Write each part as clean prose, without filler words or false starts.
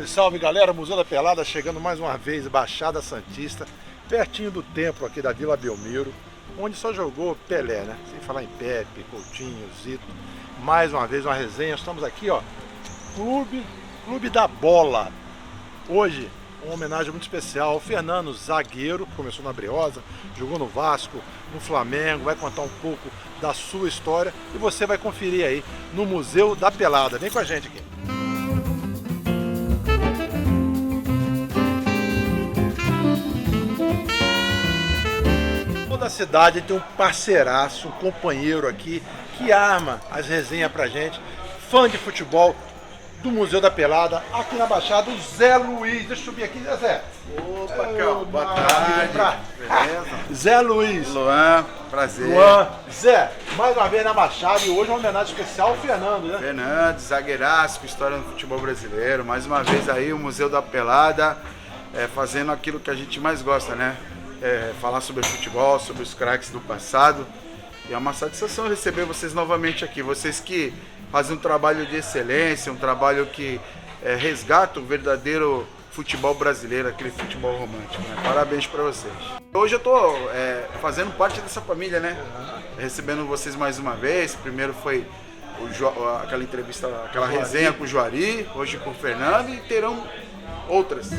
Salve, salve galera, Museu da Pelada chegando mais uma vez, Baixada Santista, pertinho do templo aqui da Vila Belmiro, onde só jogou Pelé, né? Sem falar em Pepe, Coutinho, Zito. Mais uma vez uma resenha, estamos aqui, ó, Clube da Bola. Hoje, uma homenagem muito especial ao Fernando, zagueiro, que começou na Briosa, jogou no Vasco, no Flamengo, vai contar um pouco da sua história e você vai conferir aí no Museu da Pelada. Vem com a gente aqui. Toda a cidade tem um parceiraço, um companheiro aqui que arma as resenhas pra gente, fã de futebol do Museu da Pelada, aqui na Baixada, o Zé Luiz. Deixa eu subir aqui, Zé. Opa, calma. Boa tarde. Beleza? Zé Luiz. Luan, prazer. Luan. Zé, mais uma vez na Baixada e hoje uma homenagem especial ao Fernando, né? Fernando, zagueiraço, história do futebol brasileiro. Mais uma vez aí o Museu da Pelada, fazendo aquilo que a gente mais gosta, né? Falar sobre futebol, sobre os craques do passado. E é uma satisfação receber vocês novamente aqui. Vocês que fazem um trabalho de excelência, um trabalho que resgata o verdadeiro futebol brasileiro, aquele futebol romântico, né? Parabéns para vocês. Hoje eu tô fazendo parte dessa família, né? Recebendo vocês mais uma vez. Primeiro foi aquela entrevista, aquela resenha com o Juari, hoje com o Fernando e terão outras.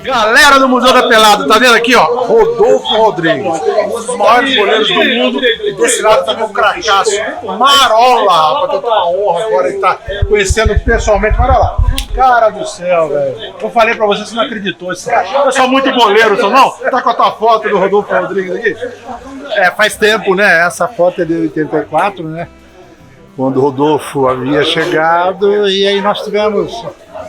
Galera do Museu da Pelada, tá vendo aqui, ó? Rodolfo Rodrigues, um dos maiores goleiros do mundo. E desse lado também o cracaço Marola, rapaz. Eu tenho uma honra agora de estar conhecendo pessoalmente. Olha lá, cara do céu, velho. Eu falei pra você, você não acreditou. Esse cara, eu sou muito goleiro, sou não? Tá com a tua foto do Rodolfo Rodrigues aqui? Faz tempo, né? Essa foto é de 84, né? Quando o Rodolfo havia chegado e aí nós tivemos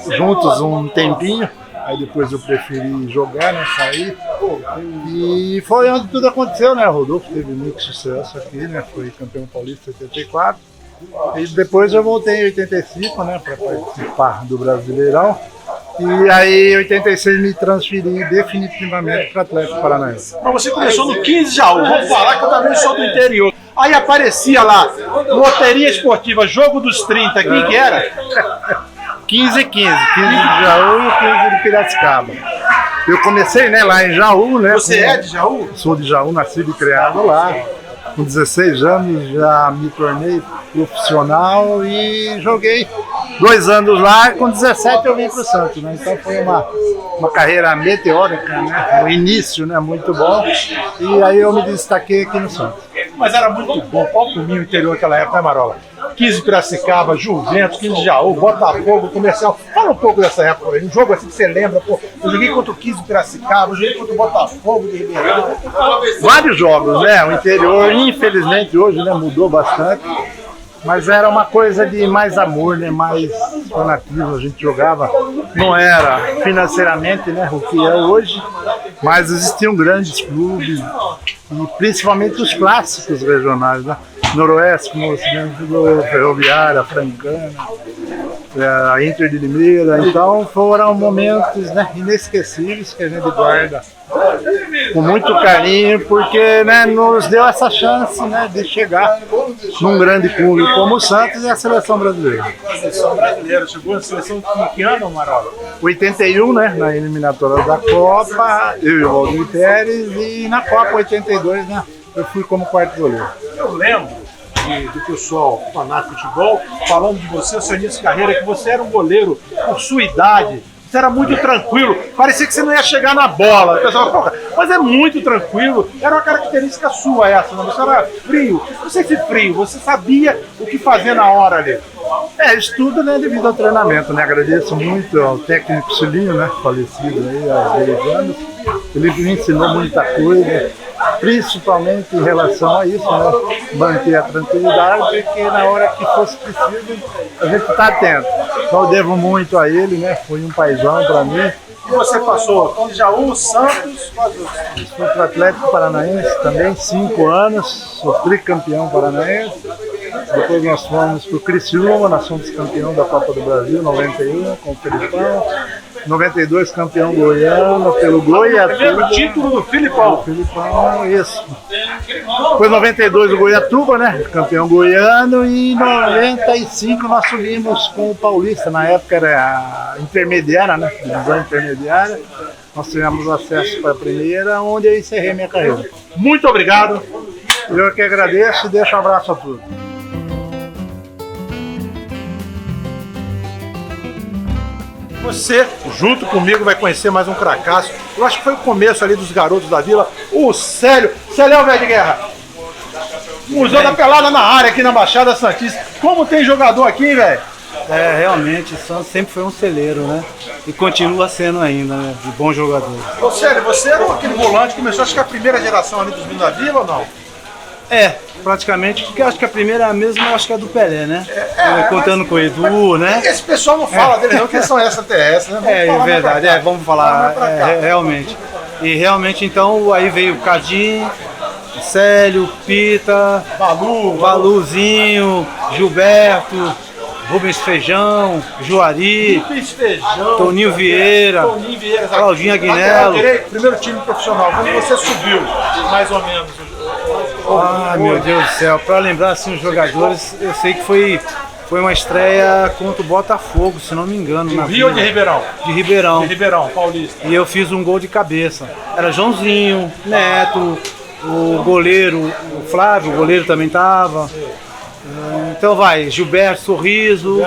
juntos um tempinho. Aí depois eu preferi jogar, né, sair, e foi onde tudo aconteceu, né, o Rodolfo teve muito sucesso aqui, né, foi campeão paulista em 84, e depois eu voltei em 85, né, para participar do Brasileirão, e aí em 86 me transferi definitivamente para o Atlético Paranaense. Mas você começou no 15 Jaú, vamos falar que eu também sou do interior. Aí aparecia lá, loteria esportiva, jogo dos 30, quem que era? 15 de Jaú e 15 de Piracicaba. Eu comecei, né, lá em Jaú, né? Você é de Jaú? Sou de Jaú, nascido e criado lá. Com 16 anos já me tornei profissional e joguei 2 anos lá. Com 17 eu vim para o Santos, né? Então foi uma carreira meteórica, né? Um início, né, muito bom. E aí eu me destaquei aqui no Santos. Mas era muito bom. Qual o meu interior naquela época, né, Marola? 15 Piracicaba, Juventus, 15 Jaú, Botafogo, Comercial. Fala um pouco dessa época, um jogo assim que você lembra, pô. Eu joguei contra o 15 Piracicaba, eu joguei contra o Botafogo de Ribeirão. Vários jogos, né? O interior, infelizmente, hoje, né, mudou bastante. Mas era uma coisa de mais amor, né? Mais fanatismo, a gente jogava. Não era financeiramente, né, o que é hoje, mas existiam grandes clubes, e principalmente os clássicos regionais, né? Noroeste, como o Ferroviária, a Francana, a Inter de Limeira. Então foram momentos, né, inesquecíveis que a gente guarda com muito carinho, porque, né, nos deu essa chance, né, de chegar num grande clube como o Santos e a seleção brasileira. A seleção brasileira chegou na seleção de que ano, Marola? 81, né, na eliminatória da Copa, eu e o Valdir Pérez, e na Copa 82, né, eu fui como quarto goleiro. Eu lembro do pessoal fanático de futebol falando de você, o seu início de carreira, que você era um goleiro por sua idade, você era muito tranquilo, parecia que você não ia chegar na bola. O pessoal fala, mas é muito tranquilo, era uma característica sua essa, não? Você era frio, não sei se frio, você sabia o que fazer na hora ali. Isso tudo, né, devido ao treinamento, né? Agradeço muito ao técnico Cilinho, né, falecido aí há 10 anos. Ele me ensinou muita coisa, principalmente em relação a isso, né? Manter a tranquilidade, porque na hora que fosse preciso, a gente está atento. Então eu devo muito a ele, né? Foi um paizão para mim. E você passou com Jaú, Santos, fui para o Atlético Paranaense também, 5 anos, sou tricampeão paranaense. Depois nós fomos para o Criciúma, nós fomos campeão da Copa do Brasil, 91, com o Felipão. 92 campeão goiano pelo Goiatuba. Primeiro título do Filipão. Filipão, isso. Foi 92 o Goiatuba, né? Campeão goiano. E em 95 nós subimos com o Paulista. Na época era a intermediária, né? Divisão intermediária. Nós tivemos acesso para a primeira, onde eu encerrei minha carreira. Muito obrigado. Eu que agradeço e deixo um abraço a todos. Você, junto comigo, vai conhecer mais um cracaço. Eu acho que foi o começo ali dos garotos da Vila. O Célio. Célio, velho de guerra. Museu da Pelada na área, aqui na Baixada Santista. Como tem jogador aqui, velho? Realmente, o Santos sempre foi um celeiro, né? E continua sendo ainda, né? De bons jogadores. Ô Célio, você era aquele volante que começou, acho que a primeira geração ali dos meninos da Vila ou não? Praticamente, porque acho que a primeira mesmo, eu acho que é do Pelé, né? Contando com o Edu, né? Esse pessoal não fala deles não, que eles são extraterrestres, né? É verdade, vamos falar, realmente. E realmente, então, aí veio o Cadinho, Célio, Pita, Baluzinho, Gilberto, Rubens Feijão, Juari, Toninho Vieira, Claudinho Aguinello. Primeiro time profissional, quando você subiu, mais ou menos? Meu Deus do céu, para lembrar assim os jogadores, eu sei que foi uma estreia contra o Botafogo, se não me engano. No Rio ou de Ribeirão? De Ribeirão. De Ribeirão, Paulista. E eu fiz um gol de cabeça. Era Joãozinho, Neto, o goleiro, o Flávio, o goleiro também estava. Então vai, Gilberto Sorriso,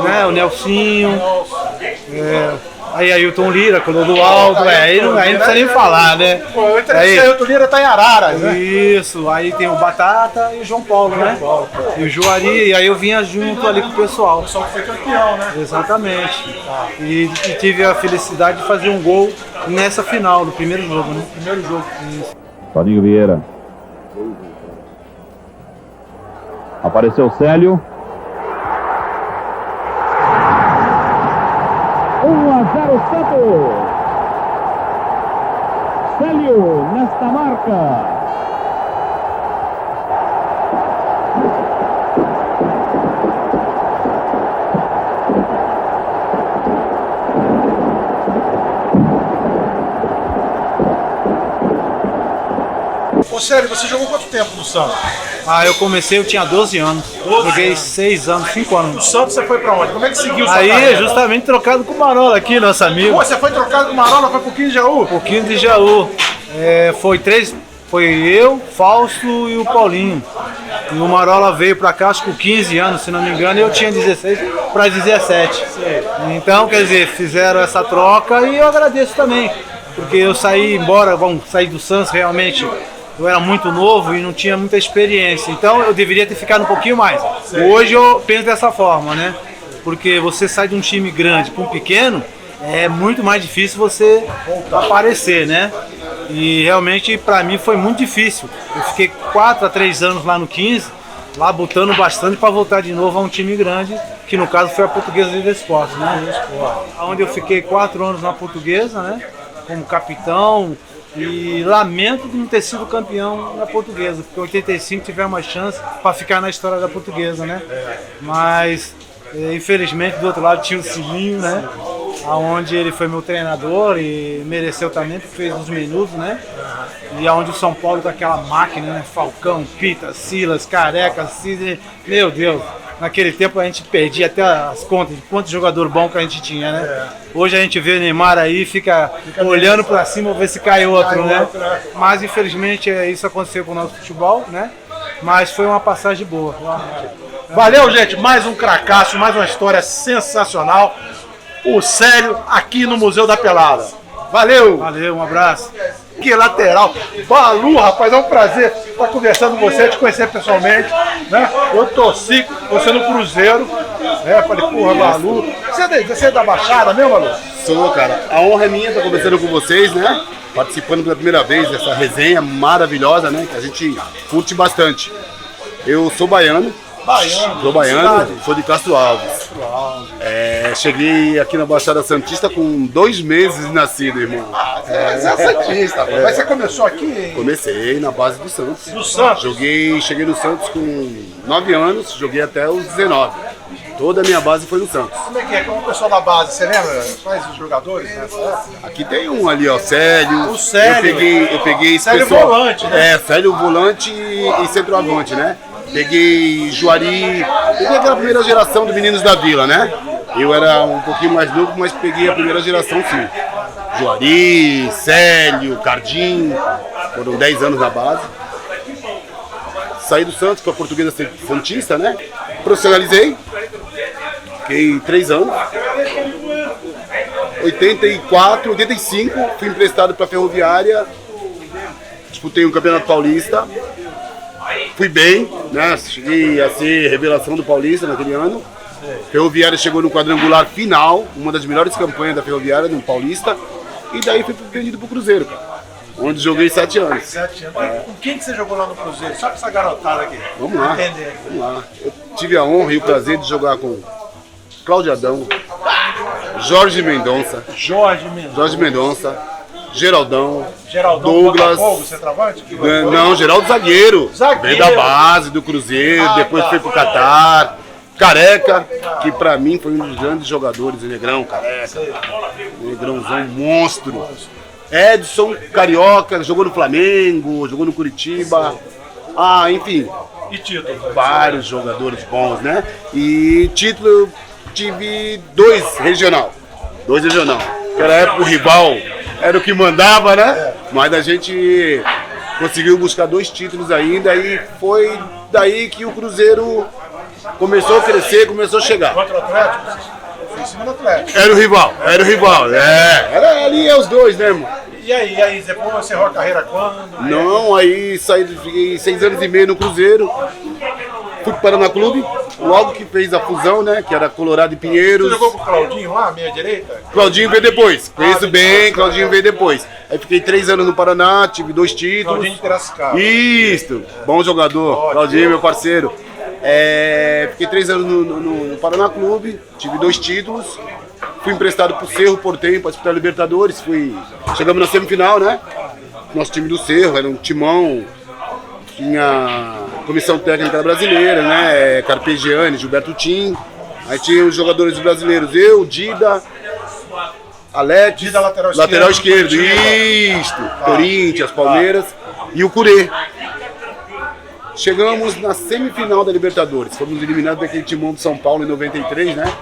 né, o Nelsinho, aí Ailton Lira, Clodoaldo, aí não precisa nem falar, né? Aí Ailton Lira tá em Araras, né? Isso, aí tem o Batata e o João Paulo, né? E o Juari, e aí eu vinha junto ali com o pessoal. O pessoal que foi campeão, né? Exatamente. E tive a felicidade de fazer um gol nessa final, do primeiro jogo, né? Primeiro jogo. Isso. Toninho Vieira. Apareceu o Célio. 1-0 Santos. Célio nesta marca. Ô Célio, você jogou quanto tempo no Santos? Eu comecei, eu tinha 12 anos. Joguei 6 anos, 5 anos. No Santos você foi pra onde? Como é que seguiu sua Aí, carreira? justamente trocado com o Marola aqui, nosso amigo. Pô, você foi trocado com o Marola, foi pro 15 de Jaú? Um pouquinho de Jaú. Foi eu, Fausto e o Paulinho. E o Marola veio pra cá, acho que com 15 anos, se não me engano, e eu tinha 16 para 17. Então, quer dizer, fizeram essa troca e eu agradeço também. Porque eu saí sair do Santos realmente. Eu era muito novo e não tinha muita experiência, então eu deveria ter ficado um pouquinho mais. Hoje eu penso dessa forma, né? Porque você sai de um time grande para um pequeno, é muito mais difícil você aparecer, né? E realmente para mim foi muito difícil. Eu fiquei 4 a 3 anos lá no 15, lá botando bastante para voltar de novo a um time grande, que no caso foi a Portuguesa de Esportes, né? Onde eu fiquei 4 anos na Portuguesa, né? Como capitão. E lamento de não ter sido campeão na Portuguesa, porque em 85 tivemos uma chance para ficar na história da Portuguesa, né? Mas infelizmente do outro lado tinha o Silinho, né? Aonde ele foi meu treinador e mereceu também, porque fez os minutos, né? E aonde o São Paulo com aquela máquina, né? Falcão, Pita, Silas, Careca, Sidney, meu Deus! Naquele tempo a gente perdia até as contas de quanto jogador bom que a gente tinha, né? Hoje a gente vê o Neymar aí, fica olhando pra cima pra ver se cai outro, né? Mas infelizmente isso aconteceu com o nosso futebol, né? Mas foi uma passagem boa. Valeu, gente, mais um cracaço, mais uma história sensacional. O Célio aqui no Museu da Pelada. Valeu! Valeu, um abraço. Que lateral. Balu, rapaz, é um prazer estar conversando com você, te conhecer pessoalmente, né? Eu torci você no Cruzeiro, né? Falei, porra, Balu. Você é da Baixada mesmo, Balu? Sou, cara. A honra é minha estar conversando com vocês, né? Participando pela primeira vez dessa resenha maravilhosa, né? Que a gente curte bastante. Eu sou baiano. Sou baiano, sou de Castro Alves. Cheguei aqui na Baixada Santista com 2 meses de nascido, irmão. Você é Santista, mas você começou aqui? Comecei na base do Santos. Do Santos? Cheguei no Santos com 9 anos, joguei até os 19. Toda a minha base foi no Santos. Como é que é? Como o pessoal da base, você lembra? Quais os jogadores nessa época? Aqui tem um ali, ó, Célio. O Célio. Eu peguei esse Célio pessoal. volante, né? É, Célio volante e centroavante, né? Peguei Juari, peguei aquela primeira geração dos meninos da Vila, né? Eu era um pouquinho mais novo, mas peguei a primeira geração sim. Juari, Célio, Cardim, foram 10 anos na base. Saí do Santos com a Portuguesa Santista, né? Profissionalizei, fiquei 3 anos. 84, 85, fui emprestado para a Ferroviária, disputei um Campeonato Paulista. Fui bem, né? Cheguei a ser revelação do Paulista naquele ano. Ferroviária chegou no quadrangular final, uma das melhores campanhas da Ferroviária no Paulista. E daí fui vendido pro Cruzeiro, cara, onde joguei 7 anos. 7 anos. Com quem que você jogou lá no Cruzeiro? Só com essa garotada aqui. Vamos lá, Entender. vamos lá. Eu tive a honra e o prazer de jogar com Cláudio Adão, Jorge Mendonça, Geraldão, Douglas. Botafogo, centroavante? Não, Geraldo Zagueiro. Zagueiro. Veio da base do Cruzeiro, depois tá. foi pro Catar. Careca, que pra mim foi um dos grandes jogadores, o Negrão, Careca. Negrãozão, monstro. Edson, Carioca, jogou no Flamengo, jogou no Curitiba. Ah, enfim, E título? vários jogadores bons, né? E título eu tive 2 regional. Naquela época o rival era o que mandava, né? Mas a gente conseguiu buscar 2 títulos ainda e foi daí que o Cruzeiro começou a crescer, começou a chegar. Contra o Atlético? Foi em cima do Atlético. Era o rival. Era ali os dois, né, mano? E aí, depois você encerrou a carreira quando? Não, aí saí, fiquei 6 anos e meio no Cruzeiro. Fui para o Paraná Clube, logo que fez a fusão, né? Que era Colorado e Pinheiros. Você jogou com o Claudinho lá, meia direita? Claudinho veio depois. Conheço bem, Claudinho veio depois. Aí fiquei 3 anos no Paraná, tive 2 títulos. Claudinho de Piracicaba. Isso, bom jogador. Claudinho, meu parceiro. Fiquei 3 anos no Paraná Clube, tive 2 títulos. Fui emprestado pro Cerro Porteño para disputar a Libertadores. Chegamos na semifinal, né? Nosso time do Cerro era um timão. Tinha comissão técnica brasileira, né? Carpegiani, Gilberto Tim. Aí tinha os jogadores brasileiros, eu, Dida, Alex, Dida, lateral esquerdo, isto, Corinthians, Palmeiras e o Curê. Chegamos na semifinal da Libertadores, fomos eliminados daquele timão de São Paulo em 93, né?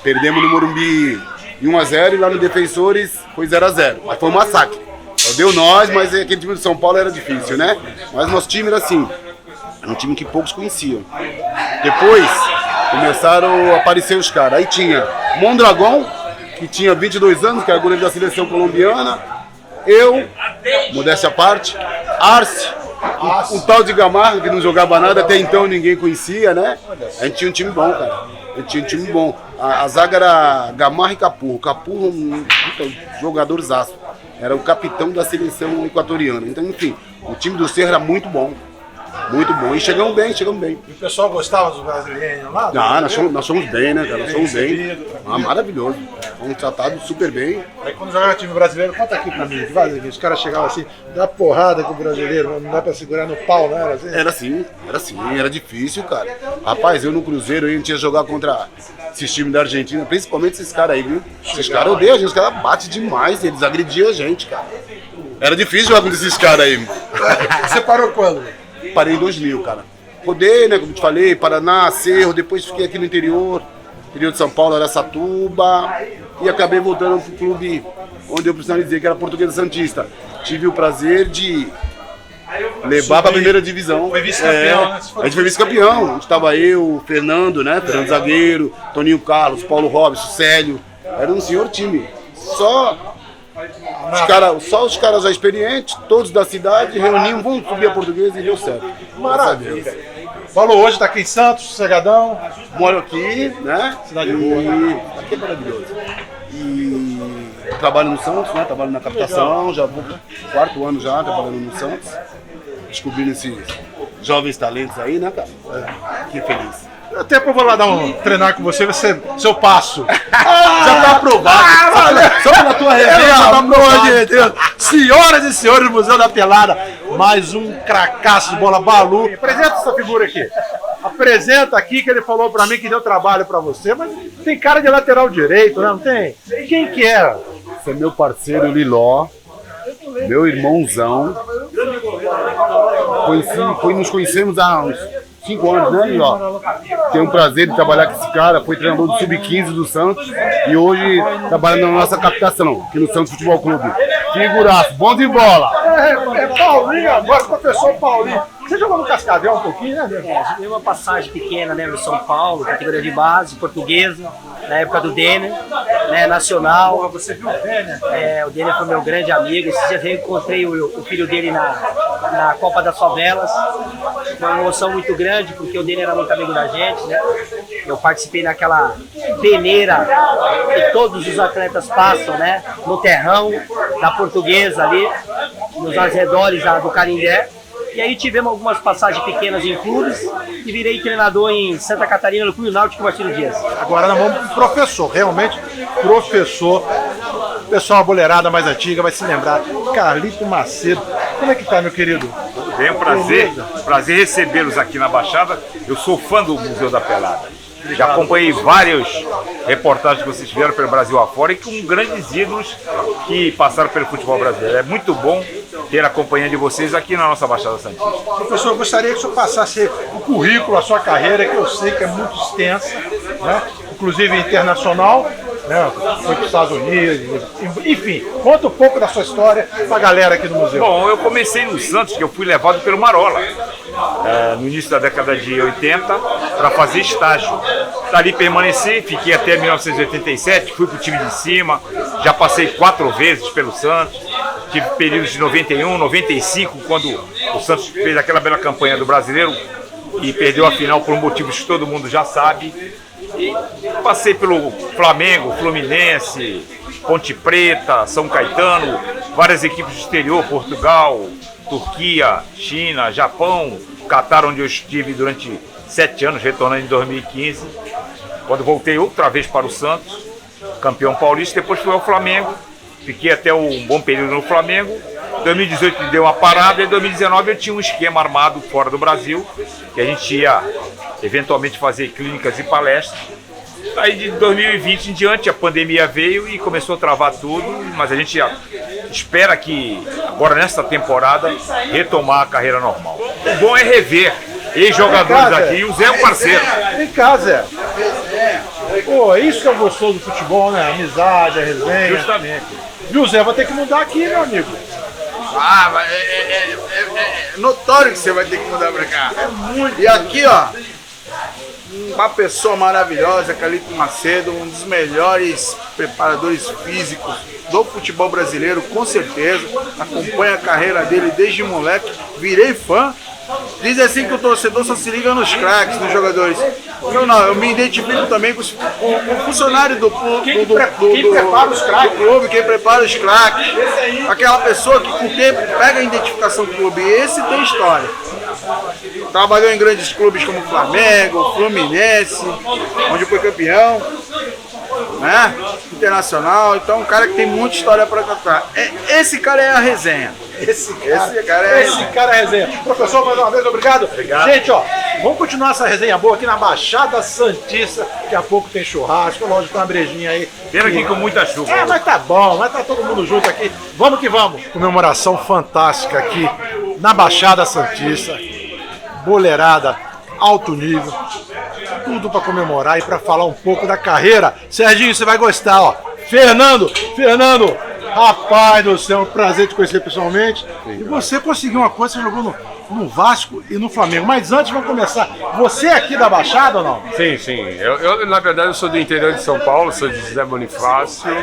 Perdemos no Morumbi em 1-0 e lá no Defensores foi 0-0, mas foi um massacre. Só deu nós, mas aquele time de São Paulo era difícil, né? Mas nosso time era assim, era um time que poucos conheciam. Depois começaram a aparecer os caras. Aí tinha Mondragón, que tinha 22 anos, que era goleiro da seleção colombiana. Eu, modéstia à parte, Arce, um tal de Gamarra, que não jogava nada, até então ninguém conhecia, né? A gente tinha um time bom, cara. A gente tinha um time bom. A zaga era Gamarra e Capurro. Capurro, um jogadorzaço. Era o capitão da seleção equatoriana. Então, enfim, o time do Cerro era muito bom. Muito bom. E chegamos bem. E o pessoal gostava dos brasileiros lá? Ah, nós somos bem, né, cara? Nós somos bem. Maravilhoso. Fomos tratados super bem. Aí quando jogava time brasileiro, conta aqui pra mim, devagarzinho, os caras chegavam assim, dá porrada com o brasileiro, não dá pra segurar no pau, não era assim? Era assim, era difícil, cara. Rapaz, eu no Cruzeiro, a gente ia jogar contra esses times da Argentina, principalmente esses caras aí, viu? Esses caras odeiam a gente, os caras batem demais, eles agrediam a gente, cara. Era difícil jogar com esses caras aí. Você parou quando? Parei em 2000, cara. Rodei, né, como te falei, Paraná, Cerro, depois fiquei aqui no interior de São Paulo, Araçatuba, e acabei voltando pro clube onde eu profissionalizei, que era a Portuguesa Santista. Tive o prazer de levar para a primeira divisão. Foi vice-campeão, né? A gente foi vice-campeão. A gente tava eu, o Fernando, né? Fernando Zagueiro, Toninho Carlos, Paulo Robson, Célio. Era um senhor time. Só os caras já experientes, todos da cidade, reuniam, vamos subir a Portuguesa e deu certo. Maravilha. Falou hoje, tá aqui em Santos, sossegadão. Moro aqui, né? Cidade boa, né? Aqui é maravilhoso. E trabalho no Santos, né? Trabalho na captação, já vou 4º ano já trabalhando no Santos. Descobrindo esses jovens talentos aí, né, cara? Que feliz. Até eu vou lá treinar com você, vai ser seu passo. Já tá aprovado. Só pela tua resenha, já tá Pelo amor de Deus. Senhoras e senhores do Museu da Pelada, mais um cracaço de bola, Balu. Apresenta essa figura aqui. apresenta aqui, que ele falou pra mim que deu trabalho pra você, mas tem cara de lateral direito, né? Não tem? Quem que é? Esse é meu parceiro Liló, meu irmãozão. Nos conhecemos há uns 5 anos, né, Liló? Tenho um prazer de trabalhar com esse cara, foi treinador do Sub-15 do Santos e hoje trabalha na nossa captação, aqui no Santos Futebol Clube. Figuraço, bom de bola! É Paulinho agora, professor Paulinho. Você jogou no Cascavel um pouquinho, né, Diego? Tive uma passagem pequena, né, no São Paulo, categoria de base, portuguesa, na época do Denner, né, nacional. Você viu o Denner? O Denner foi meu grande amigo. Esse dia eu encontrei o filho dele na Copa das Favelas. Foi uma emoção muito grande, porque o Denner era muito amigo da gente, né? Eu participei naquela peneira que todos os atletas passam, né? No terrão da Portuguesa ali, nos arredores do Canindé. E aí tivemos algumas passagens pequenas em clubes e virei treinador em Santa Catarina, no Clube Náutico Marcelo Dias. Agora nós vamos pro professor, realmente professor. O pessoal, a boleirada mais antiga vai se lembrar. Carlito Macedo. Como é que tá, meu querido? Tudo bem, prazer recebê-los aqui na Baixada. Eu sou fã do Museu da Pelada. Já acompanhei várias reportagens que vocês fizeram pelo Brasil afora e com grandes ídolos que passaram pelo futebol brasileiro. É muito bom ter a companhia de vocês aqui na nossa Baixada Santista. Professor, eu gostaria que o senhor passasse o currículo, a sua carreira, que eu sei que é muito extensa, né? Inclusive internacional, né? Foi para os Estados Unidos, enfim, conta um pouco da sua história para a galera aqui do museu. Bom, eu comecei no Santos, que eu fui levado pelo Marola, no início da década de 80, para fazer estágio. Dali permaneci, fiquei até 1987, fui para o time de cima, já passei 4 vezes pelo Santos, tive períodos de 91, 95, quando o Santos fez aquela bela campanha do Brasileiro e perdeu a final por motivos que todo mundo já sabe. E passei pelo Flamengo, Fluminense, Ponte Preta, São Caetano, várias equipes do exterior, Portugal, Turquia, China, Japão, Catar, onde eu estive durante 7 anos, retornando em 2015, quando voltei outra vez para o Santos, campeão paulista, depois fui ao Flamengo, fiquei até um bom período no Flamengo. Em 2018 deu uma parada, e em 2019 eu tinha um esquema armado fora do Brasil, que a gente ia eventualmente fazer clínicas e palestras. Aí de 2020 em diante a pandemia veio e começou a travar tudo, mas a gente espera que agora nesta temporada retomar a carreira normal. O bom é rever ex-jogadores aqui, e o Zé é um parceiro. Vem cá, Zé. Pô, isso que é o gostoso do futebol, né? A amizade, a resenha. Justamente. Viu, Zé? Vou ter que mudar aqui, meu amigo. Ah, mas é notório que você vai ter que mudar pra cá. É muito. E aqui, ó, uma pessoa maravilhosa, Carlito Macedo, um dos melhores preparadores físicos do futebol brasileiro, com certeza. Acompanha a carreira dele desde moleque, virei fã. Diz assim que o torcedor só se liga nos craques, nos jogadores. Eu me identifico também com o funcionário do clube, Quem prepara os craques. quem prepara os craques. Aquela pessoa que com o tempo pega a identificação do clube. E esse tem história. Trabalhou em grandes clubes como Flamengo, Fluminense, onde foi campeão, né? Internacional. Então, um cara que tem muita história para contar. Esse cara é a resenha. Esse cara é a resenha. Professor, mais uma vez, obrigado. Gente, ó, vamos continuar essa resenha boa aqui na Baixada Santista. Daqui a pouco tem churrasco, lógico, tem uma brejinha aí. Pena aqui com muita chuva. Mas tá bom, mas tá todo mundo junto aqui. Vamos que vamos. Comemoração fantástica aqui na Baixada Santista. Boleirada, alto nível. Tudo para comemorar e para falar um pouco da carreira. Serginho, você vai gostar, ó. Fernando, rapaz do céu, um prazer te conhecer pessoalmente. E você conseguiu uma coisa, você jogou no Vasco e no Flamengo. Mas antes, vamos começar. Você é aqui da Baixada ou não? Sim. Eu, na verdade, eu sou do interior de São Paulo, sou de José Bonifácio.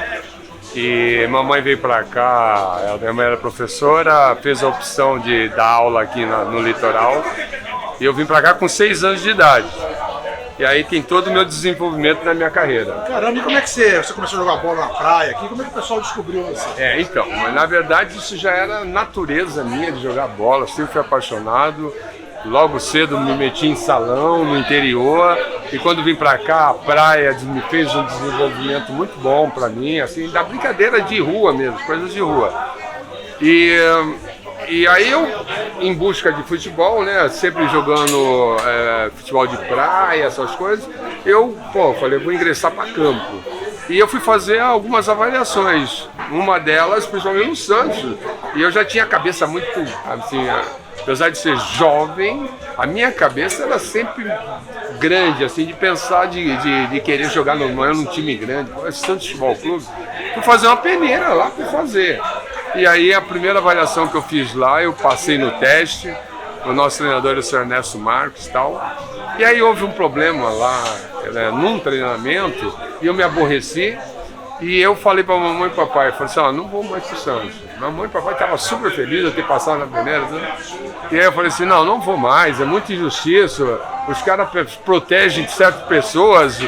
E mamãe veio pra cá, minha mãe era professora, fez a opção de dar aula aqui no litoral. E eu vim pra cá com 6 anos de idade. E aí tem todo o meu desenvolvimento na minha carreira. Caramba, e como é que você começou a jogar bola na praia aqui? Como é que o pessoal descobriu você? Então, mas na verdade isso já era natureza minha de jogar bola, eu sempre fui apaixonado. Logo cedo me meti em salão, no interior, e quando vim pra cá, a praia me fez um desenvolvimento muito bom pra mim, assim, da brincadeira de rua mesmo, coisas de rua. E aí eu em busca de futebol, né? Sempre jogando futebol de praia, essas coisas. Eu, falei, vou ingressar para campo. E eu fui fazer algumas avaliações, uma delas principalmente no Santos. E eu já tinha a cabeça muito, assim, apesar de ser jovem, a minha cabeça era sempre grande, assim, de pensar de querer jogar num time grande, Santos Futebol Clube. Fui fazer uma peneira lá para fazer. E aí a primeira avaliação que eu fiz lá, eu passei no teste, o nosso treinador era o Sr. Ernesto Marques e tal. E aí houve um problema lá, num treinamento, e eu me aborreci. E eu falei para mamãe e papai, falei assim, não vou mais pro Santos. Mamãe e papai estavam super felizes de ter passado na peneira. Né? E aí eu falei assim, não vou mais, é muita injustiça. Os caras protegem certas pessoas,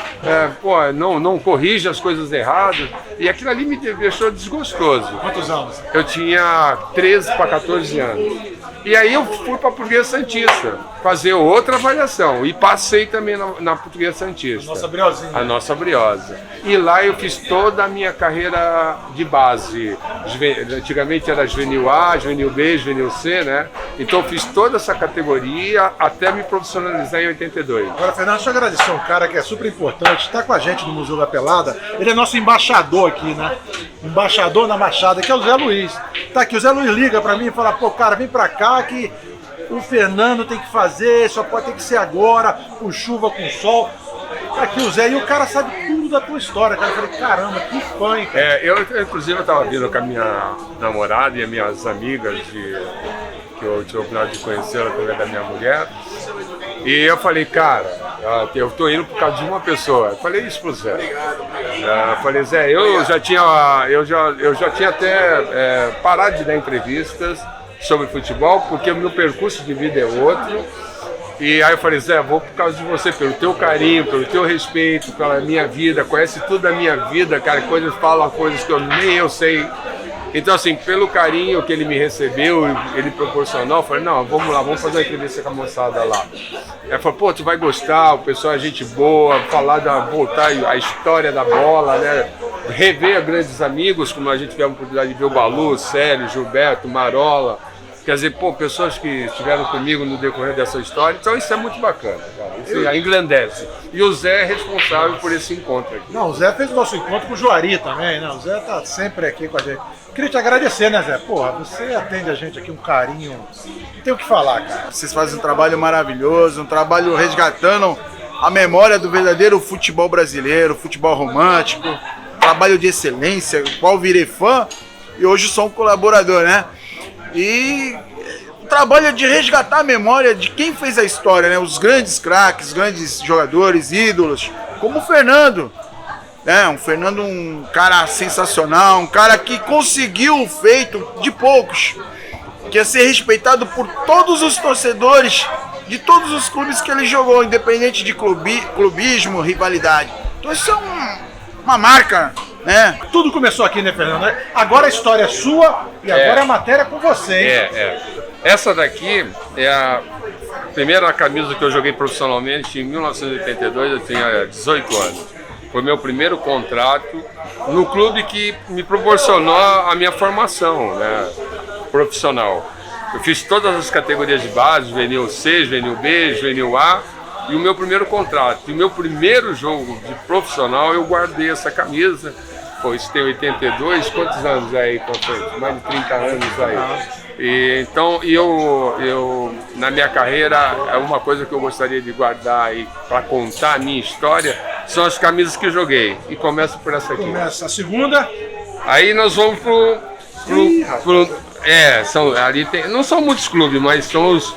não corrigem as coisas erradas. E aquilo ali me deixou desgostoso. Quantos anos? Eu tinha 13 para 14 anos. E aí eu fui para a Portuguesa Santista, fazer outra avaliação. E passei também na Portuguesa Santista. A nossa briosinha. A nossa briosa. E lá eu fiz toda a minha carreira de base. Antigamente era juvenil A, juvenil B, juvenil C, né? Então eu fiz toda essa categoria até me profissionalizar em 82. Agora, Fernando, deixa eu agradecer um cara que é super importante, está com a gente no Museu da Pelada. Ele é nosso embaixador aqui, né? Embaixador na Machada, que é o Zé Luiz. Tá aqui, o Zé Luiz liga pra mim e fala, cara, vem pra cá que o Fernando tem que fazer, só pode ter que ser agora, com chuva, com sol. Tá aqui o Zé, e o cara sabe tudo da tua história, cara. Eu falei, caramba, que fã, hein, cara. Inclusive eu tava vindo com a minha namorada e as minhas amigas que eu tive a oportunidade de conhecer através da minha mulher. E eu falei, cara, eu tô indo por causa de uma pessoa. Eu falei isso pro Zé. Eu falei, Zé, eu já tinha até parado de dar entrevistas sobre futebol, porque o meu percurso de vida é outro. E aí eu falei, Zé, vou por causa de você, pelo teu carinho, pelo teu respeito, pela minha vida, conhece tudo da minha vida, cara, fala coisas que nem eu sei. Então, assim, pelo carinho que ele me recebeu, ele proporcionou, eu falei, não, vamos lá, vamos fazer uma entrevista com a moçada lá. Ele falou, tu vai gostar, o pessoal é gente boa, voltar a história da bola, né? Rever grandes amigos, como a gente teve a oportunidade de ver o Balu, o Célio, Gilberto, Marola. Quer dizer, pessoas que estiveram comigo no decorrer dessa história. Então isso é muito bacana, cara. Isso engrandece. E o Zé é responsável por esse encontro aqui. Não, o Zé fez o nosso encontro com o Juari também, né? O Zé tá sempre aqui com a gente. Queria te agradecer, né, Zé? Porra, você atende a gente aqui, um carinho. Não tem o que falar, cara. Vocês fazem um trabalho maravilhoso, um trabalho resgatando a memória do verdadeiro futebol brasileiro, futebol romântico, trabalho de excelência, do qual virei fã e hoje sou um colaborador, né? E o trabalho é de resgatar a memória de quem fez a história, né? Os grandes craques, grandes jogadores, ídolos, como o Fernando. Um Fernando, um cara sensacional, um cara que conseguiu o feito de poucos, que é ser respeitado por todos os torcedores de todos os clubes que ele jogou, independente de clubismo, rivalidade. Então isso é uma marca, né? Tudo começou aqui, né, Fernando? Agora a história é sua e agora a matéria é com você, hein? Essa daqui é a primeira camisa que eu joguei profissionalmente em 1982, eu tinha 18 anos. Foi meu primeiro contrato no clube que me proporcionou a minha formação, né, profissional. Eu fiz todas as categorias de base, juvenil C, juvenil B, juvenil A, e o meu primeiro contrato. E o meu primeiro jogo de profissional eu guardei essa camisa. Pô, isso tem 82, quantos anos aí pra frente? Mais de 30 anos aí. E, então, eu na minha carreira, uma coisa que eu gostaria de guardar aí para contar a minha história são as camisas que eu joguei. E começa por essa aqui. Começa a segunda. Aí nós vamos ali tem, não são muitos clubes, mas são os.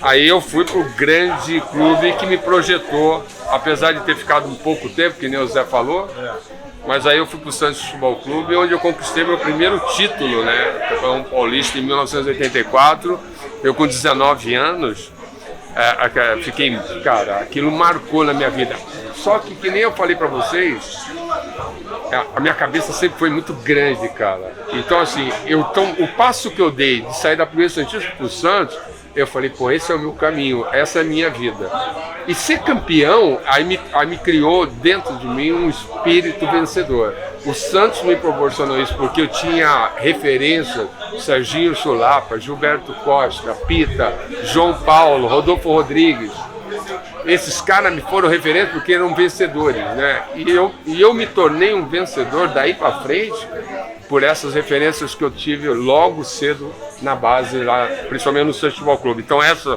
Aí eu fui pro grande clube que me projetou, apesar de ter ficado um pouco tempo, que nem o Zé falou. Mas aí eu fui pro Santos Futebol Clube, onde eu conquistei meu primeiro título, né? Campeão paulista em 1984. Eu com 19 anos, fiquei, cara, aquilo marcou na minha vida. Só que nem eu falei pra vocês, a minha cabeça sempre foi muito grande, cara. Então assim, o passo que eu dei de sair da Portuguesa Santista pro Santos eu falei, pô, esse é o meu caminho, essa é a minha vida. E ser campeão, aí me criou dentro de mim um espírito vencedor. O Santos me proporcionou isso, porque eu tinha referência, Serginho Chulapa, Gilberto Costa, Pita, João Paulo, Rodolfo Rodrigues. Esses caras me foram referentes porque eram vencedores, né? E eu me tornei um vencedor daí para frente por essas referências que eu tive logo cedo na base, lá, principalmente no Santos Futebol Clube. Então essas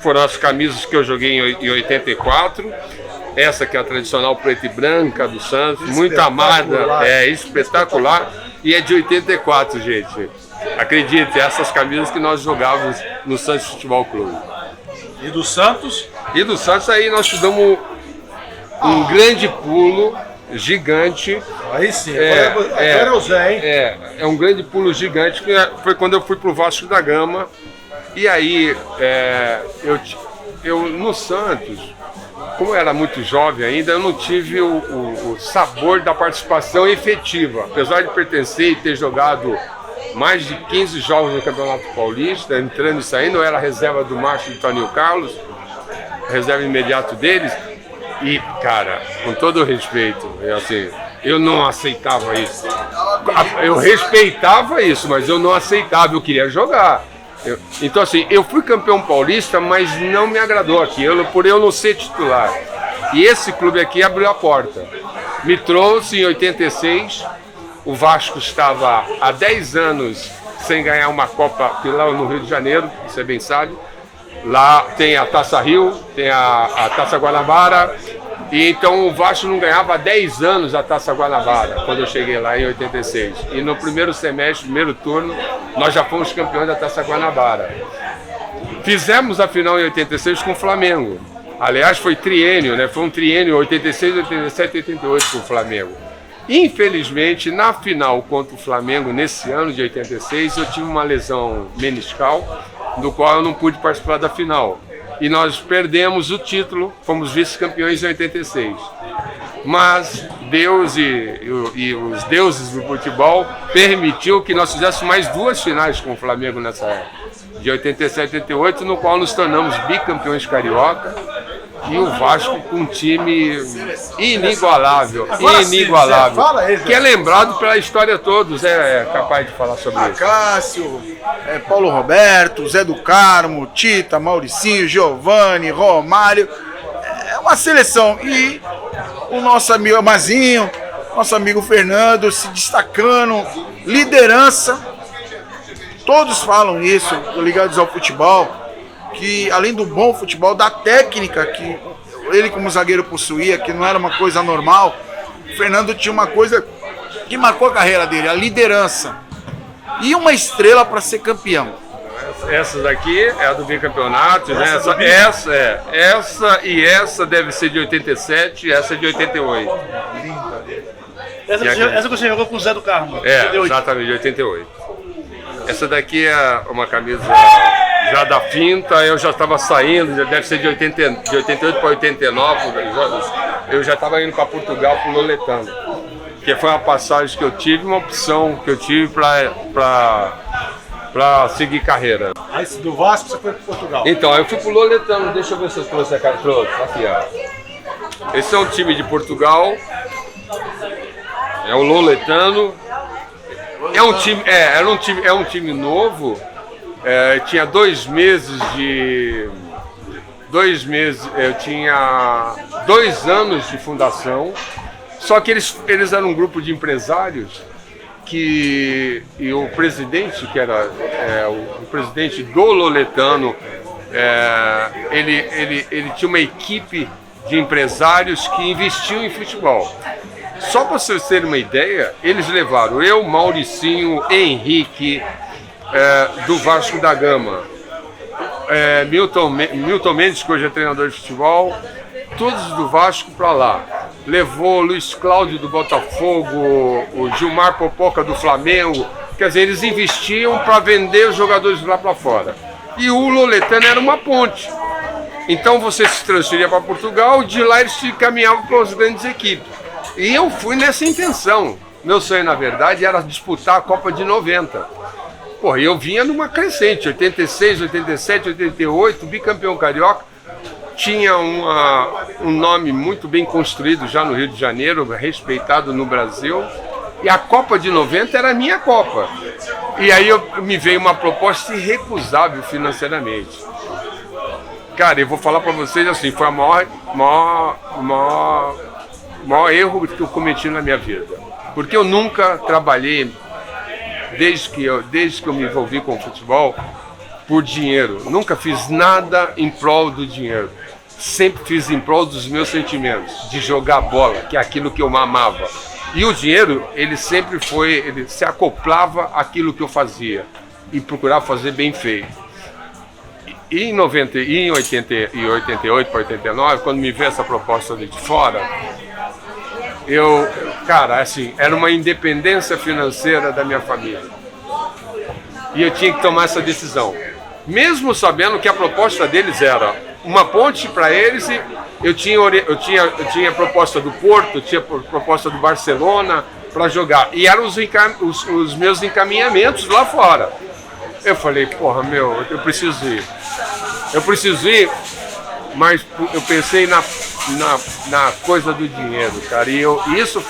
foram as camisas que eu joguei em 84. Essa que é a tradicional preta e branca do Santos, muito amada, espetacular. E é de 84, gente. Acredite, essas camisas que nós jogávamos no Santos Futebol Clube. E do Santos? E do Santos aí nós tivemos um grande pulo gigante. Aí sim, agora é o Zé, hein? É um grande pulo gigante, que foi quando eu fui pro Vasco da Gama. E aí, eu no Santos, como eu era muito jovem ainda, eu não tive o sabor da participação efetiva. Apesar de pertencer e ter jogado mais de 15 jogos no Campeonato Paulista, entrando e saindo, eu era reserva do Márcio e do Toninho Carlos, reserva imediato deles. E, cara, com todo o respeito, eu não aceitava isso. Eu respeitava isso, mas eu não aceitava, eu queria jogar. Então, assim, eu fui campeão paulista, mas não me agradou aquilo, por eu não ser titular. E esse clube aqui abriu a porta. Me trouxe em 86, o Vasco estava há 10 anos sem ganhar uma Copa lá no Rio de Janeiro, você bem sabe. Lá tem a Taça Rio, tem a Taça Guanabara, e então o Vasco não ganhava há 10 anos a Taça Guanabara, quando eu cheguei lá em 86. E no primeiro semestre, primeiro turno, nós já fomos campeões da Taça Guanabara. Fizemos a final em 86 com o Flamengo. Aliás, foi triênio, né? Foi um triênio 86, 87 e 88 com o Flamengo. Infelizmente, na final contra o Flamengo, nesse ano de 86, eu tive uma lesão meniscal, do qual eu não pude participar da final. E nós perdemos o título, fomos vice-campeões em 86. Mas Deus e os deuses do futebol permitiu que nós fizéssemos mais 2 finais com o Flamengo nessa época, de 87 e 88, no qual nos tornamos bicampeões carioca. E o Vasco com um time inigualável, que é lembrado pela história toda. O Zé é capaz de falar sobre isso. Cássio, Paulo Roberto, Zé do Carmo, Tita, Mauricinho, Giovani, Romário. É uma seleção. E o nosso amigo Mazinho, nosso amigo Fernando se destacando, liderança. Todos falam isso, ligados ao futebol, que além do bom futebol, da técnica que ele como zagueiro possuía, que não era uma coisa normal, o Fernando tinha uma coisa que marcou a carreira dele, a liderança. E uma estrela para ser campeão. Essa daqui é a do bicampeonato, né? Essa deve ser de 87 e essa é de 88. Essa que você jogou com o Zé do Carmo. Exatamente, de 88. Essa daqui é uma camisa já da finta, eu já estava saindo, já deve ser de 88 para 89, eu já estava indo para Portugal, para o Loletano, que foi uma passagem que eu tive, uma opção que eu tive para seguir carreira. Aí do Vasco você foi para Portugal? Então, eu fui para o Loletano, deixa eu ver se eu trouxe a cara, aqui ó. Esse é um time de Portugal, é o Loletano. É um time novo. Tinha 2 meses, eu tinha 2 anos de fundação, só que eles eram um grupo de empresários e o presidente, que era o presidente do Loletano, ele tinha uma equipe de empresários que investiam em futebol. Só para vocês terem uma ideia, eles levaram eu, Mauricinho, Henrique, do Vasco da Gama, Milton Mendes, que hoje é treinador de futebol, todos do Vasco para lá. Levou Luiz Cláudio do Botafogo, o Gilmar Popoca do Flamengo. Quer dizer, eles investiam para vender os jogadores lá para fora. E o Loletano era uma ponte. Então você se transferia para Portugal, de lá eles se caminhavam para as grandes equipes. E eu fui nessa intenção. Meu sonho, na verdade, era disputar a Copa de 90. Porra, eu vinha numa crescente, 86, 87, 88, bicampeão carioca. Tinha um nome muito bem construído já no Rio de Janeiro, respeitado no Brasil. E a Copa de 90 era a minha Copa. E aí me veio uma proposta irrecusável financeiramente. Cara, eu vou falar para vocês assim, foi o maior erro que eu cometi na minha vida. Porque eu nunca trabalhei, desde que eu me envolvi com o futebol, por dinheiro. Nunca fiz nada em prol do dinheiro. Sempre fiz em prol dos meus sentimentos, de jogar bola, que é aquilo que eu amava. E o dinheiro, ele se acoplava àquilo que eu fazia e procurava fazer bem feito. E em 88 para 89, quando me veio essa proposta de fora, cara, assim, era uma independência financeira da minha família. E eu tinha que tomar essa decisão. Mesmo sabendo que a proposta deles era uma ponte para eles, eu tinha proposta do Porto, eu tinha proposta do Barcelona para jogar. E eram os meus encaminhamentos lá fora. Eu falei, porra, eu preciso ir. Eu preciso ir, mas eu pensei na coisa do dinheiro, cara. E isso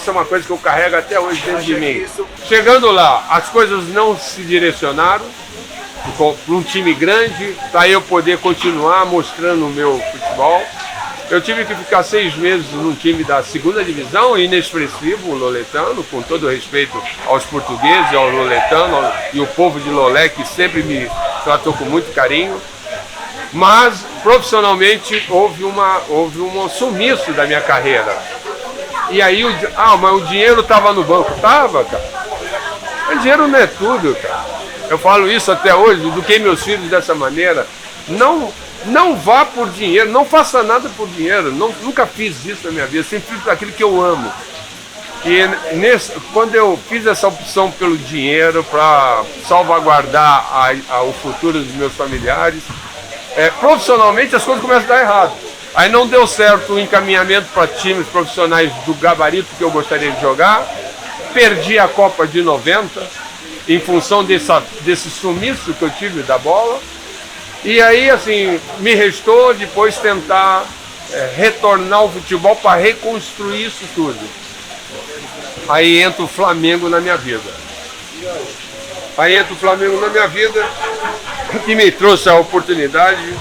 é uma coisa que eu carrego até hoje dentro de mim. Chegando lá, as coisas não se direcionaram para um time grande, para eu poder continuar mostrando o meu futebol. Eu tive que ficar 6 meses num time da segunda divisão, inexpressivo, o Loletano, com todo respeito aos portugueses, ao Loletano e o povo de Lolé, que sempre me tratou com muito carinho. Mas, profissionalmente, houve um sumiço da minha carreira. E aí, mas o dinheiro estava no banco. Tava, cara. O dinheiro não é tudo, cara. Eu falo isso até hoje, eduquei meus filhos dessa maneira. Não vá por dinheiro, não faça nada por dinheiro. Nunca fiz isso na minha vida, sempre fiz aquilo que eu amo. E quando eu fiz essa opção pelo dinheiro para salvaguardar o futuro dos meus familiares, profissionalmente as coisas começam a dar errado. Aí não deu certo o encaminhamento para times profissionais do gabarito que eu gostaria de jogar. Perdi a Copa de 90 em função desse sumiço que eu tive da bola. E aí, assim, me restou depois tentar retornar ao futebol para reconstruir isso tudo. Aí entra o Flamengo na minha vida. Que me trouxe a oportunidade.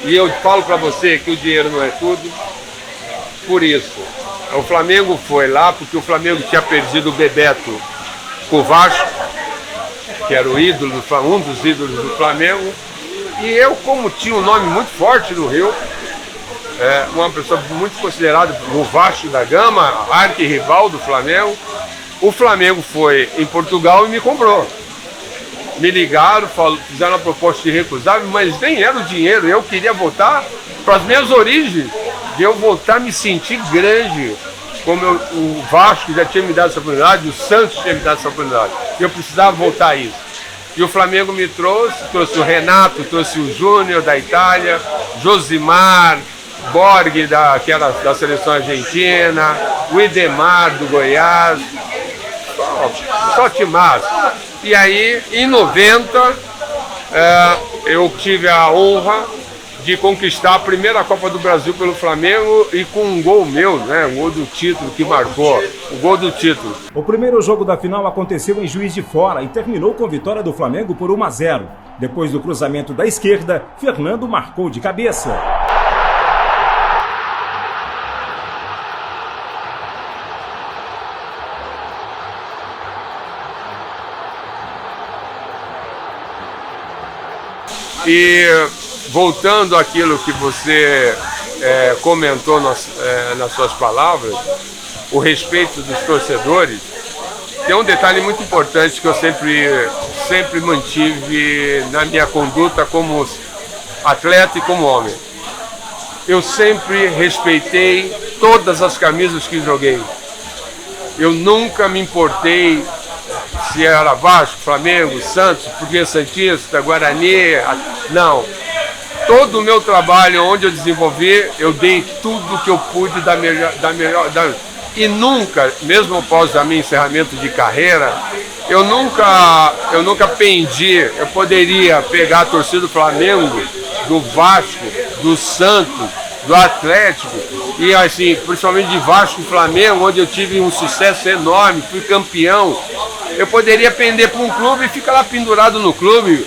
E eu falo para você que o dinheiro não é tudo. Por isso, o Flamengo foi lá porque o Flamengo tinha perdido o Bebeto com o Vasco, que era um dos ídolos do Flamengo. E eu, como tinha um nome muito forte no Rio, uma pessoa muito considerada no Vasco da Gama, arquirrival do Flamengo, o Flamengo foi em Portugal e me comprou. Me ligaram, fizeram uma proposta irrecusável, mas nem era o dinheiro. Eu queria voltar para as minhas origens, de eu voltar a me sentir grande, como o Vasco já tinha me dado essa oportunidade, o Santos tinha me dado essa oportunidade. Eu precisava voltar a isso. E o Flamengo me trouxe o Renato, trouxe o Júnior da Itália, Josimar, Borg, que era da seleção argentina, o Idemar do Goiás, só timaço. E aí, em 90, eu tive a honra de conquistar a primeira Copa do Brasil pelo Flamengo e com um gol meu, né? Um gol do título que marcou, o gol do título. O primeiro jogo da final aconteceu em Juiz de Fora e terminou com vitória do Flamengo por 1-0. Depois do cruzamento da esquerda, Fernando marcou de cabeça. E voltando àquilo que você comentou nas suas palavras, o respeito dos torcedores, tem um detalhe muito importante que eu sempre mantive na minha conduta como atleta e como homem. Eu sempre respeitei todas as camisas que joguei. Eu nunca me importei se era Vasco, Flamengo, Santos, Português Santista, Guarani, não. Todo o meu trabalho, onde eu desenvolvi, eu dei tudo que eu pude da melhor. E nunca, mesmo após o meu encerramento de carreira, eu nunca pendi, eu poderia pegar a torcida do Flamengo, do Vasco, do Santos, do Atlético, e assim, principalmente de Vasco e Flamengo, onde eu tive um sucesso enorme, fui campeão. Eu poderia pender para um clube e ficar lá pendurado no clube.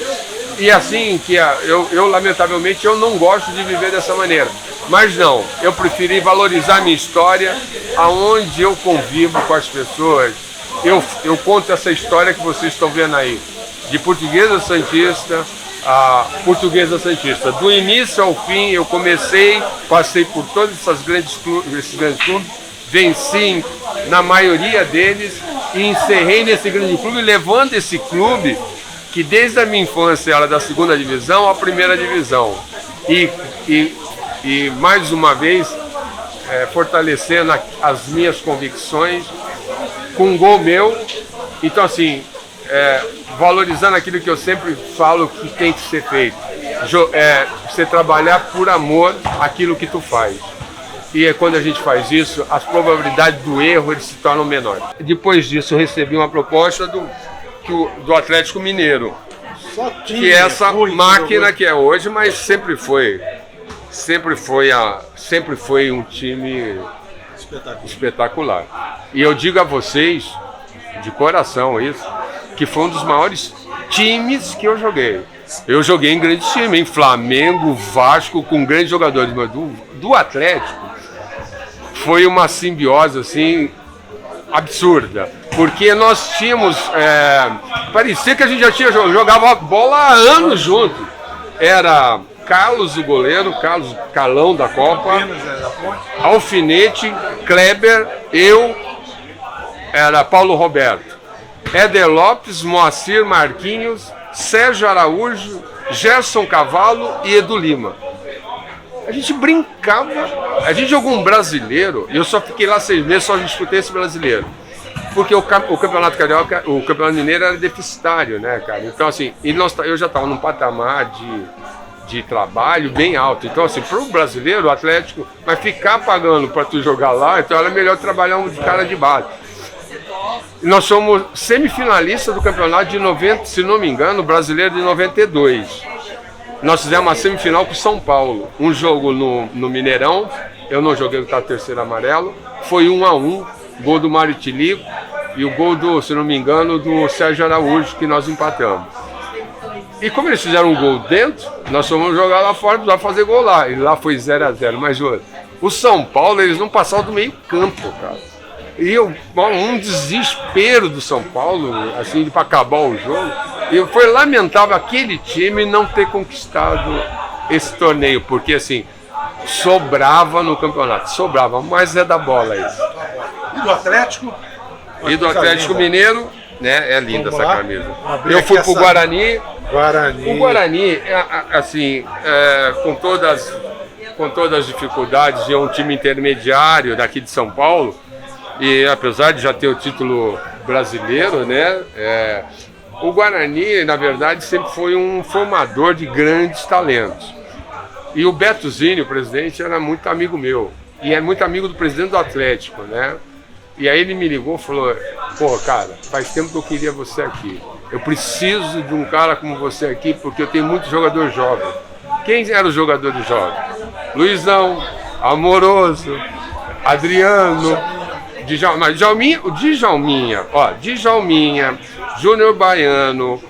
E assim, que eu lamentavelmente eu não gosto de viver dessa maneira. Mas não, eu preferi valorizar a minha história, aonde eu convivo com as pessoas. Eu conto essa história que vocês estão vendo aí, de Portuguesa Santista a Portuguesa Santista. Do início ao fim, eu passei por todos esses grandes clubes, venci na maioria deles e encerrei nesse grande clube, levando esse clube, que desde a minha infância era da segunda divisão à primeira divisão. E mais uma vez, fortalecendo as minhas convicções com um gol meu. Então assim, valorizando aquilo que eu sempre falo que tem que ser feito. Você trabalhar por amor àquilo que tu faz. E quando a gente faz isso, as probabilidades do erro eles se tornam menores. Depois disso, eu recebi uma proposta do Atlético Mineiro, que é essa máquina que é hoje, mas sempre foi um time espetacular. E eu digo a vocês, de coração isso, que foi um dos maiores times que eu joguei. Eu joguei em grandes times, em Flamengo, Vasco, com grandes jogadores, mas do Atlético foi uma simbiose assim absurda, porque nós tínhamos, parecia que a gente já jogava bola há anos junto. Era Carlos, o goleiro, Carlão da Copa, Alfinete, Kleber, eu, era Paulo Roberto, Éder Lopes, Moacir, Marquinhos, Sérgio Araújo, Gerson Cavalo e Edu Lima. A gente brincava, a gente jogou um brasileiro, e eu só fiquei lá 6 meses, só disputei esse brasileiro. Porque o Campeonato Carioca, o Campeonato Mineiro era deficitário, né, cara? Então, assim, eu já estava num patamar de trabalho bem alto. Então, assim, para o brasileiro, o Atlético, mas ficar pagando para tu jogar lá, então era melhor trabalhar um cara de base. Nós somos semifinalistas do campeonato de 90, se não me engano, brasileiro de 92. Nós fizemos uma semifinal com o São Paulo. Um jogo no Mineirão, eu não joguei, porque estava terceiro amarelo. Foi 1-1, gol do Mário Tilico e o gol do, se não me engano, do Sérgio Araújo, que nós empatamos. E como eles fizeram um gol dentro, nós fomos jogar lá fora para fazer gol lá. E lá foi 0-0. Mas o São Paulo, eles não passaram do meio campo, cara. E um desespero do São Paulo, assim, para acabar o jogo. E foi lamentável aquele time não ter conquistado esse torneio, porque assim, sobrava no campeonato, mas é da bola isso. E do Atlético? E do Atlético Mineiro, né? É linda essa camisa. Eu fui pro Guarani. O Guarani, assim, com todas as dificuldades, é um time intermediário daqui de São Paulo. E apesar de já ter o título brasileiro, né? O Guarani, na verdade, sempre foi um formador de grandes talentos. E o Beto Zini, o presidente, era muito amigo meu. E é muito amigo do presidente do Atlético, né? E aí ele me ligou e falou: pô, cara, faz tempo que eu queria você aqui. Eu preciso de um cara como você aqui, porque eu tenho muito jogador jovem. Quem eram os jogadores jovens? Luizão, Amoroso, Adriano, Djalminha, Júnior Baiano,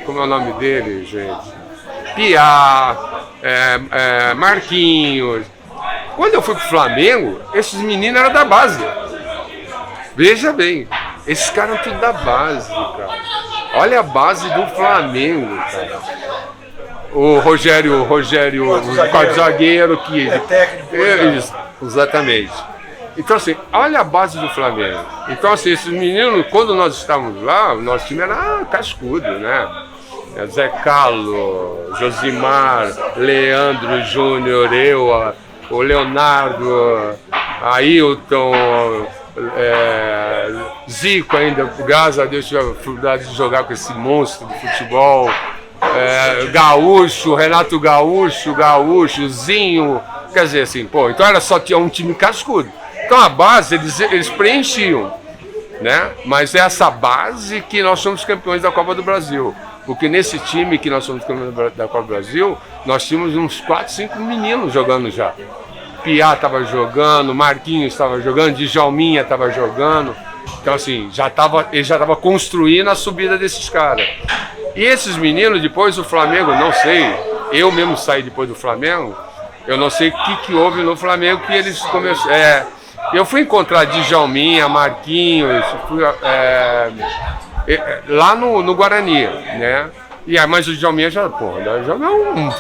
como é o nome dele, gente? Piá, Marquinhos. Quando eu fui pro Flamengo, esses meninos eram da base. Veja bem, esses caras eram tudo da base, cara. Olha a base do Flamengo, cara. O Rogério, o quarto zagueiro que é técnico. Exatamente. Então, assim, olha a base do Flamengo. Então, assim, esses meninos, quando nós estávamos lá, o nosso time era cascudo, né? Zé Carlos, Josimar, Leandro Júnior, eu, o Leonardo, Ailton, Zico ainda, graças a Deus, tive a oportunidade de jogar com esse monstro de futebol. Gaúcho, Renato Gaúcho, Zinho. Quer dizer, assim, pô, então era só tinha um time cascudo. Então a base eles preenchiam. né? Mas é essa base que nós somos campeões da Copa do Brasil. Porque nesse time que nós somos campeões da Copa do Brasil, nós tínhamos uns 4, 5 meninos jogando já. Piá estava jogando, Marquinhos estava jogando, Djalminha estava jogando. Então assim, ele já estava construindo a subida desses caras. E esses meninos, depois o Flamengo, não sei, eu mesmo saí depois do Flamengo, eu não sei o que houve no Flamengo que eles começaram. Eu fui encontrar Djalminha, Marquinhos, lá no Guarani, né? E aí, mas o Djalminha já é um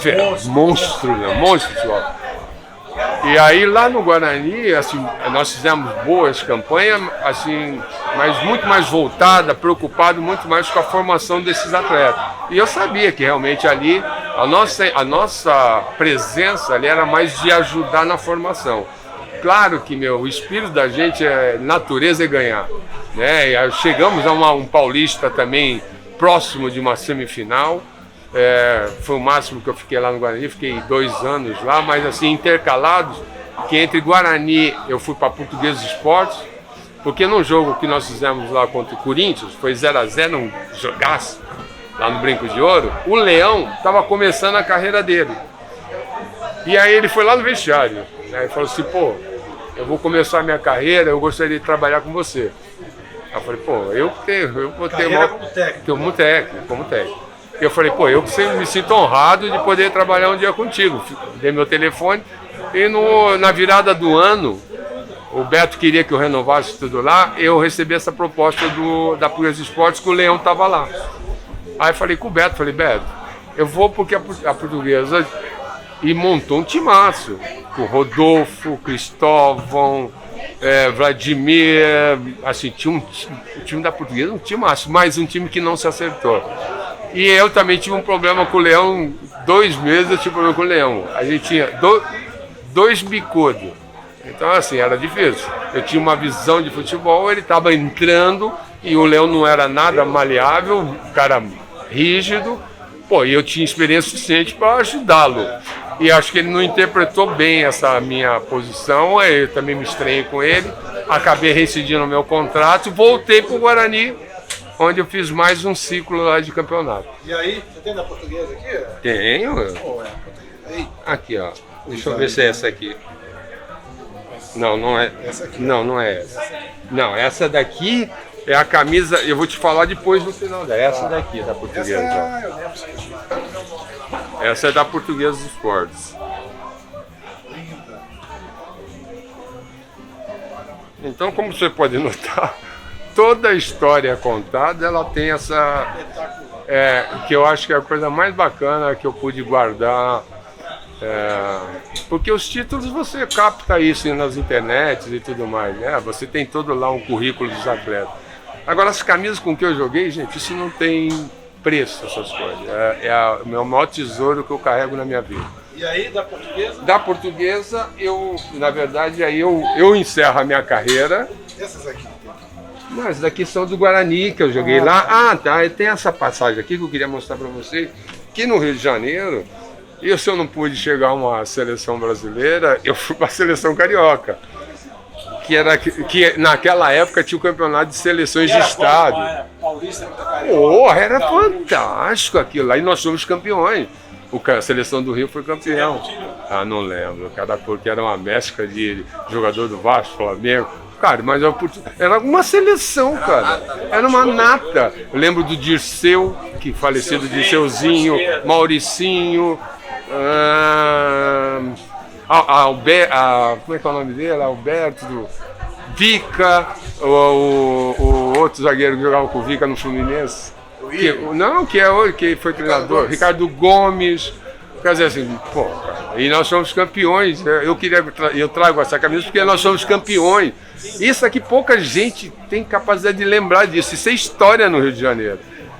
monstro, né? Monstro, pessoal. E aí lá no Guarani, assim, nós fizemos boas campanhas, assim, mas muito mais voltada, preocupado muito mais com a formação desses atletas. E eu sabia que realmente ali a nossa presença ali era mais de ajudar na formação. Claro que o espírito da gente é natureza e ganhar, né? E chegamos a um paulista também próximo de uma semifinal. Foi o máximo que eu fiquei lá no Guarani, fiquei 2 anos lá, mas assim, intercalados, que entre Guarani eu fui para Portuguesa Esportes, porque num jogo que nós fizemos lá contra o Corinthians, foi 0-0, um jogaço, lá no Brinco de Ouro, o Leão estava começando a carreira dele. E aí ele foi lá no vestiário, né, e falou assim, pô, eu vou começar a minha carreira, eu gostaria de trabalhar com você. Eu falei, pô, eu vou ter como técnico. Eu falei, pô, eu sempre me sinto honrado de poder trabalhar um dia contigo. Dei meu telefone e na virada do ano, o Beto queria que eu renovasse tudo lá, eu recebi essa proposta da Portuguesa Esportes que o Leão estava lá. Aí falei com o Beto, eu vou porque a Portuguesa... E montou um timaço, com Rodolfo, Cristóvão, Vladimir, assim, o time da Portuguesa, um timaço, mas um time que não se acertou. E eu também tive um problema com o Leão, 2 meses eu tive problema com o Leão. A gente tinha 2 bicudos, então assim, era difícil. Eu tinha uma visão de futebol, ele estava entrando e o Leão não era nada maleável, um cara rígido, pô, e eu tinha experiência suficiente para ajudá-lo. E acho que ele não interpretou bem essa minha posição, eu também me estranhei com ele, acabei rescindindo o meu contrato, voltei para o Guarani, onde eu fiz mais um ciclo lá de campeonato. E aí, você tem da Portuguesa aqui? Tenho. Aqui, ó. Deixa eu ver se é essa aqui. Não, não é. Essa aqui. Não é essa. Não, essa daqui é a camisa, eu vou te falar depois no final dela. Essa daqui, da Portuguesa. Essa é da Portuguesa Esportes. Então, como você pode notar, toda a história contada, ela tem essa... que eu acho que é a coisa mais bacana que eu pude guardar. Porque os títulos você capta isso nas internets e tudo mais, né? Você tem todo lá um currículo dos atletas. Agora, as camisas com que eu joguei, gente, isso não tem preço, essas coisas. O meu maior tesouro que eu carrego na minha vida. E aí, da Portuguesa? Da Portuguesa, na verdade, aí eu encerro a minha carreira. Essas aqui? Não, essas daqui são do Guarani, que eu joguei lá. Tá. E tem essa passagem aqui que eu queria mostrar para vocês. Que no Rio de Janeiro, se eu não pude chegar a uma seleção brasileira, eu fui para a seleção carioca. Que naquela época tinha o campeonato de seleções de estado. Era fantástico aquilo lá. E nós somos campeões. A seleção do Rio foi campeão. Não lembro. Porque era uma mescla de jogador do Vasco, Flamengo. Cara, mas era uma seleção, cara. Era uma nata. Eu lembro do Dirceu, que falecido Dirceuzinho, Mauricinho. Como é que é o nome dele? Alberto, Vica, o outro zagueiro que jogava com o Vica no Fluminense. Que foi treinador, Ricardo Gomes. Quer dizer assim, e nós somos campeões. Eu trago essa camisa porque nós somos campeões. Isso aqui pouca gente tem capacidade de lembrar disso. Isso é história no Rio de Janeiro.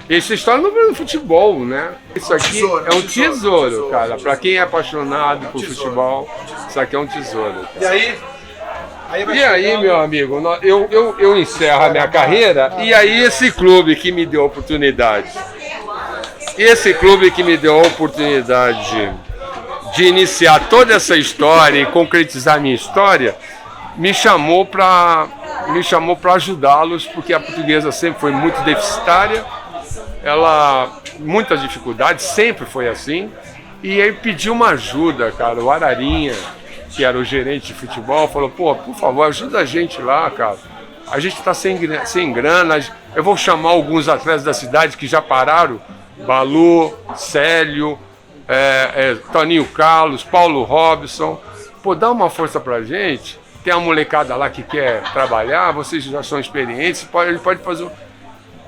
Essa história no futebol, né? Isso aqui é um tesouro, cara. Para quem é apaixonado por futebol, isso aqui é um tesouro. E aí, meu amigo, eu encerro a minha carreira e aí esse clube que me deu a oportunidade, de iniciar toda essa história e concretizar a minha história, me chamou para me chamou para ajudá-los, porque a Portuguesa sempre foi muito deficitária, muitas dificuldades, sempre foi assim, e aí pediu uma ajuda, cara. O Ararinha, que era o gerente de futebol, falou: pô, por favor, ajuda a gente lá, cara. A gente está sem grana, eu vou chamar alguns atletas da cidade que já pararam, Balu, Célio, Toninho Carlos, Paulo Robson. Pô, dá uma força pra gente. Tem a molecada lá que quer trabalhar, vocês já são experientes, ele pode fazer.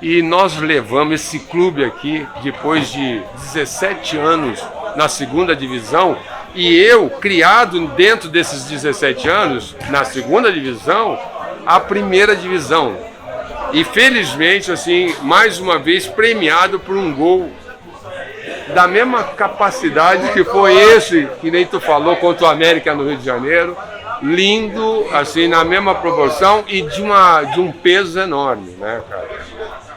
E nós levamos esse clube aqui, depois de 17 anos na segunda divisão, e eu, criado dentro desses 17 anos, na segunda divisão, a primeira divisão. E felizmente, assim, mais uma vez premiado por um gol da mesma capacidade que foi esse, que nem tu falou, contra o América no Rio de Janeiro. Lindo, assim, na mesma proporção e de um peso enorme, né, cara?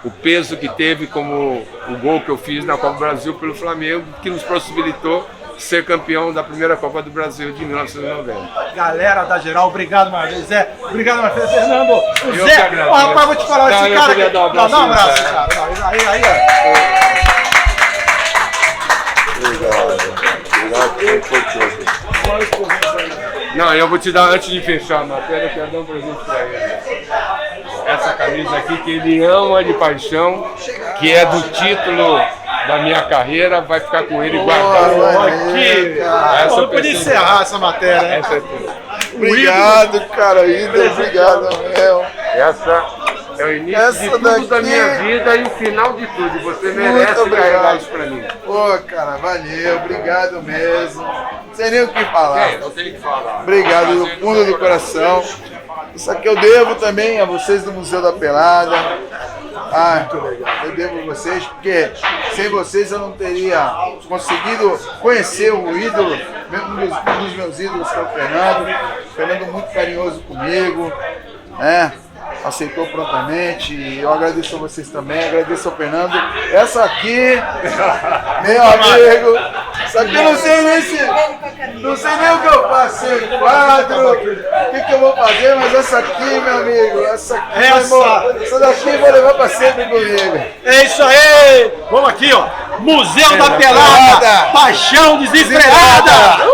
O peso que teve como o gol que eu fiz na Copa do Brasil pelo Flamengo, que nos possibilitou ser campeão da primeira Copa do Brasil de 1990. Galera da geral, obrigado mais vez, Zé. Obrigado mais vez, Fernando. Eu que agradeço. Ó, rapaz, vou te falar, Não, esse eu cara. queria dar um abraço, Dá um abraço, cara. Aí, Não, eu vou te dar, antes de fechar a matéria, eu quero dar um presente pra ele. Essa camisa aqui que ele ama de paixão, que é do título da minha carreira, vai ficar com ele guardado aqui. Não podia encerrar essa matéria, né? Essa é tudo. Obrigado, cara, ídolo, obrigado, Mel. Essa é o início de tudo da minha vida e o final de tudo. Você merece carregar isso pra mim. Pô, cara, valeu, obrigado mesmo. Não sei nem o que falar. Não tem o que falar. Obrigado do fundo do coração. Isso aqui eu devo também a vocês do Museu da Pelada. Muito legal. Eu devo a vocês, porque sem vocês eu não teria conseguido conhecer o ídolo, um dos meus ídolos, que é o Fernando. O Fernando muito carinhoso comigo, né? Aceitou prontamente, e eu agradeço a vocês também, agradeço ao Fernando. Essa aqui, meu amigo, isso aqui eu não sei nem o que eu faço, quadro, o que eu vou fazer, mas essa aqui, meu amigo, essa daqui eu vou levar pra sempre comigo. É isso aí! Vamos aqui, ó. Museu da Pelada, paixão desesperada!